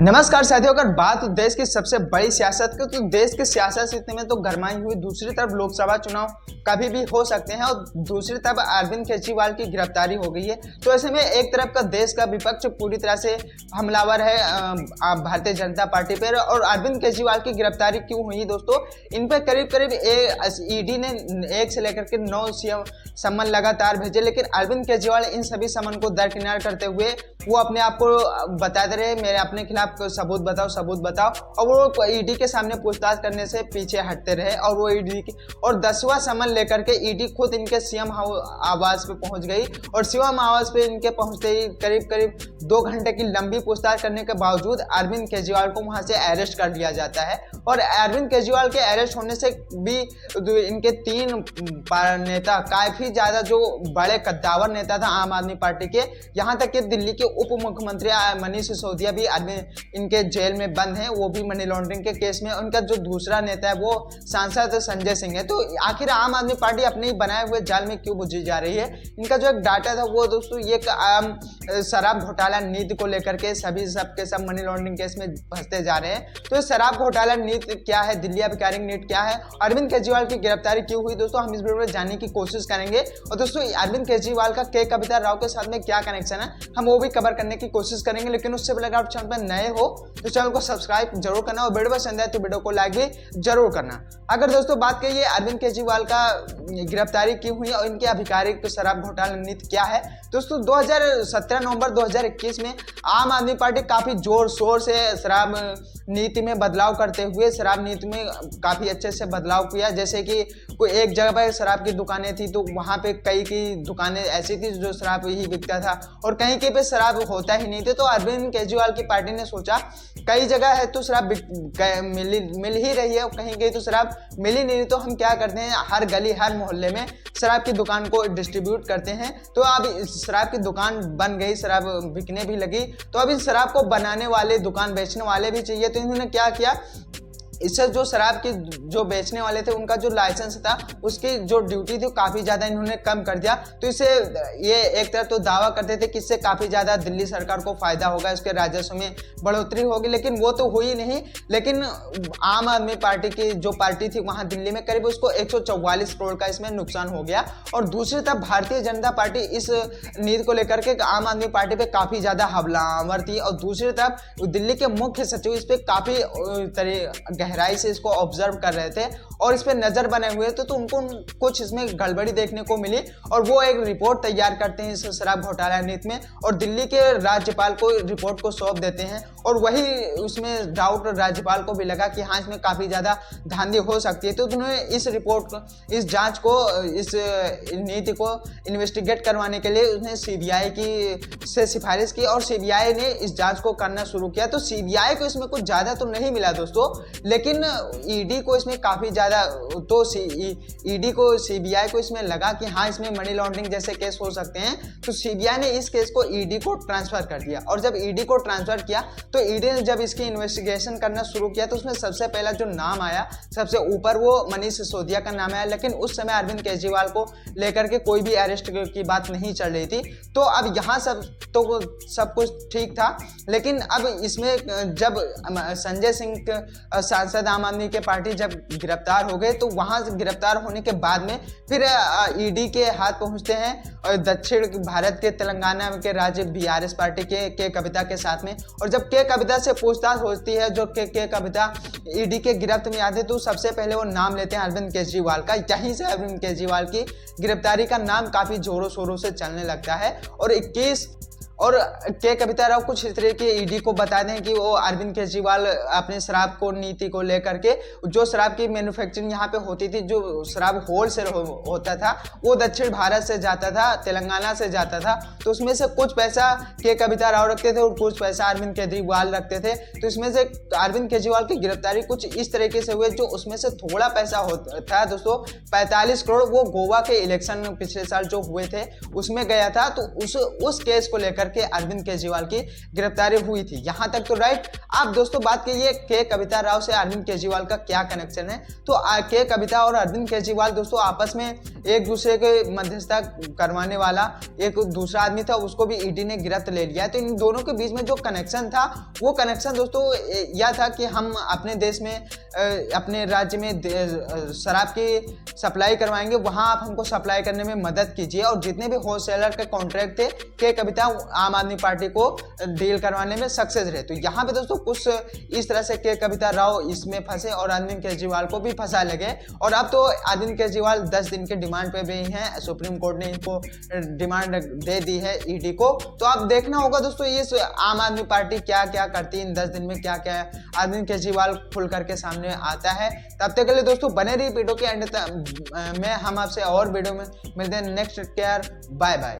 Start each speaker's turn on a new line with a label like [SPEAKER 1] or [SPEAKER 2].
[SPEAKER 1] नमस्कार साथियों, अगर बात हो देश की सबसे बड़ी सियासत की तो देश की सियासत स्थिति में तो गरमाई हुई। दूसरी तरफ लोकसभा चुनाव कभी भी हो सकते हैं और दूसरी तरफ अरविंद केजरीवाल की गिरफ्तारी हो गई है। तो ऐसे में एक तरफ का देश का विपक्ष पूरी तरह से हमलावर है भारतीय जनता पार्टी पर। और अरविंद केजरीवाल की गिरफ्तारी क्यों हुई दोस्तों? इन पर करीब करीब ईडी ने 1 से लेकर के 9 सम्मन लगातार भेजे, लेकिन अरविंद केजरीवाल इन सभी सम्मन को दरकिनार करते हुए वो अपने आप को बताते रहे मेरे अपने खिलाफ सबूत बताओ, और वो ईडी के सामने पूछताछ करने से पीछे हटते रहे। और वो ईडी और 10वां सम्मन लेकर के ईडी खुद इनके सीएम आवास पे पहुंच गई। और सीएम आवास पे इनके पहुंचते ही करीब 2 घंटे की लंबी पूछताछ करने के बावजूद अरविंद केजरीवाल को वहां से अरेस्ट कर लिया जाता है। और अरविंद केजरीवाल के अरेस्ट होने से भी इनके 3 नेता, काफी ज्यादा जो बड़े कद्दावर नेता था आम आदमी पार्टी के, यहाँ तक कि दिल्ली के उप मुख्यमंत्री मनीष सिसोदिया भी इनके जेल में बंद हैं, वो भी मनी लॉन्ड्रिंग के केस में। उनका जो दूसरा नेता है वो सांसद संजय सिंह है। तो आखिर आम आदमी पार्टी अपने ही बनाए हुए जाल में क्यों बुझी जा रही है? इनका जो एक डाटा था वो दोस्तों ये शराब घोटाला नीति को लेकर के सभी सबके सब मनी लॉन्ड्रिंग केस में फंसते जा रहे हैं। तो शराब घोटाला नीति क्या है, दिल्ली अबकारी नीति क्या है, अरविंद केजरीवाल की गिरफ्तारी क्यों हुई, दोस्तों हम इस वीडियो में जानने की कोशिश करेंगे। और दोस्तों अरविंद केजरीवाल का के कविता राव के साथ में क्या कनेक्शन है, हम वो भी कवर करने की कोशिश करेंगे। लेकिन उससे पहले अगर आप चैनल पर नए हो तो चैनल को सब्सक्राइब जरूर करना और वीडियो पसंद आए तो वीडियो को लाइक भी जरूर करना। अगर दोस्तों बात करिए अरविंद केजरीवाल का गिरफ्तारी क्यों हुई और इनके आधिकारिक शराब घोटाला नीति क्या है, दोस्तों 2017 नवंबर 2021 में आम आदमी पार्टी काफी जोर शोर से शराब नीति में बदलाव करते हुए शराब नीति में काफी अच्छे से बदलाव किया। जैसे कि कोई एक जगह पर शराब की दुकानें थी तो वहां पे कई की दुकानें ऐसी थी जो शराब ही बिकता था और कहीं पे शराब होता ही नहीं थे। तो अरविंद केजरीवाल की पार्टी ने सोचा कई जगह है तो शराब मिल ही रही है, कहीं तो शराब मिल ही नहीं, तो हम क्या करते हैं हर गली हर मोहल्ले में शराब की दुकान को डिस्ट्रीब्यूट करते हैं। तो अब शराब की दुकान बन गई, शराब बिकने भी लगी। तो अब इस शराब को बनाने वाले, दुकान बेचने वाले भी चाहिए। तो इन्होंने क्या किया, इससे जो शराब की जो बेचने वाले थे उनका जो लाइसेंस था उसकी जो ड्यूटी थी काफी ज्यादा इन्होंने कम कर दिया। तो इससे ये एक तरफ तो दावा करते थे कि इससे काफी ज्यादा दिल्ली सरकार को फायदा होगा, इसके राजस्व में बढ़ोतरी होगी, लेकिन वो तो हुई नहीं। लेकिन आम आदमी पार्टी की जो पार्टी थी वहां दिल्ली में करीब उसको 144 करोड़ का इसमें नुकसान हो गया। और दूसरी तरफ भारतीय जनता पार्टी इस नीति को लेकर के आम आदमी पार्टी पे काफी ज्यादा हमलावर थी। और दूसरी तरफ दिल्ली के मुख्य सचिव इस पे काफी गहराई से इसको ऑब्जर्व कर रहे थे और इस पे नजर बने हुए थे। तो उनको कुछ इसमें गड़बड़ी देखने को मिली और वो एक रिपोर्ट तैयार करते हैं इस शराब घोटाला नीति में और दिल्ली के राज्यपाल को रिपोर्ट को सौंप देते हैं। और वही उसमें डाउट राज्यपाल को भी लगा कि हाँ इसमें काफी ज्यादा धांधली हो सकती है। तो उन्होंने इस रिपोर्ट को, इस जांच को, इस नीति को इन्वेस्टिगेट करवाने के लिए उसने सीबीआई की से सिफारिश की और सीबीआई ने इस जांच को करना शुरू किया। तो सीबीआई को इसमें कुछ ज्यादा तो नहीं मिला दोस्तों, लेकिन ईडी को इसमें काफी ज्यादा, तो ईडी को सीबीआई को इसमें लगा कि हाँ इसमें मनी लॉन्ड्रिंग जैसे केस हो सकते हैं। तो सीबीआई ने इस केस को ईडी को ट्रांसफर कर दिया। और जब ईडी को ट्रांसफर किया तो ईडी ने जब इसकी इन्वेस्टिगेशन करना शुरू किया तो उसमें सबसे पहला जो नाम आया सबसे ऊपर वो मनीष सिसोदिया का नाम आया। लेकिन उस समय अरविंद केजरीवाल को लेकर के कोई भी अरेस्ट की बात नहीं चल रही थी। तो अब यहाँ सब कुछ ठीक था, लेकिन अब इसमें जब संजय सिंह सांसद आम आदमी के पार्टी जब गिरफ्तार हो गए तो वहां से गिरफ्तार होने के बाद में फिर ईडी के हाथ पहुंचते हैं और दक्षिण भारत के तेलंगाना के राज्य बीआरएस पार्टी के कविता के साथ में। और जब के कविता से पूछताछ होती है, जो के कविता ईडी के गिरफ्त में आते तो सबसे पहले वो नाम लेते हैं अरविंद केजरीवाल का। यहीं से अरविंद केजरीवाल की गिरफ्तारी का नाम काफी जोरों शोरों से चलने लगता है। और 21 और के कविता राव कुछ इस तरह के ईडी को बता दें कि वो अरविंद केजरीवाल अपने शराब को नीति को लेकर के, जो शराब की मैन्युफैक्चरिंग यहाँ पे होती थी, जो शराब होलसेल होता था वो दक्षिण भारत से जाता था, तेलंगाना से जाता था। तो उसमें से कुछ पैसा के कविता राव रखते थे और कुछ पैसा अरविंद केजरीवाल रखते थे। तो इसमें से अरविंद केजरीवाल की गिरफ्तारी कुछ इस तरीके से हुई, जो उसमें से थोड़ा पैसा होता था दोस्तों 45 करोड़, वो गोवा के इलेक्शन पिछले साल जो हुए थे उसमें गया था। तो उस केस को लेकर लेकर के अरविंद केजरीवाल की गिरफ्तारी हुई थी। यहाँ तक तो राइट। आप दोस्तों बात कीजिए के कविता राव से अरविंद केजरीवाल का क्या कनेक्शन है। तो के कविता और अरविंद केजरीवाल दोस्तों आपस में एक दूसरे के मध्यस्थता करवाने वाला एक दूसरा आदमी था, उसको भी ईडी ने गिरफ्त ले लिया। तो इन दोनों के बीच में जो कनेक्शन था वो कनेक्शन दोस्तों यह था कि हम अपने देश में अपने राज्य में शराब की सप्लाई करवाएंगे, वहां आप हमको सप्लाई करने में मदद कीजिए। और जितने भी होलसेलर के कॉन्ट्रैक्ट थे के कविता आम आदमी पार्टी को डील करवाने में सक्सेस रहे। तो यहाँ पे दोस्तों कुछ इस तरह से के कविता राव इसमें फंसे और अरविंद केजरीवाल को भी फंसा लगे। और अब तो अरविंद केजरीवाल 10 दिन के डिमांड पे भी हैं, सुप्रीम कोर्ट ने इनको डिमांड दे दी है ईडी को। तो अब देखना होगा दोस्तों ये आम आदमी पार्टी क्या क्या करती है इन 10 दिन में, क्या क्या अरविंद केजरीवाल खुल करके सामने आता है। तब तक के लिए दोस्तों बने रहिए वीडियो के एंड में, हम आपसे और वीडियो में मिलते हैं। Next care, bye bye.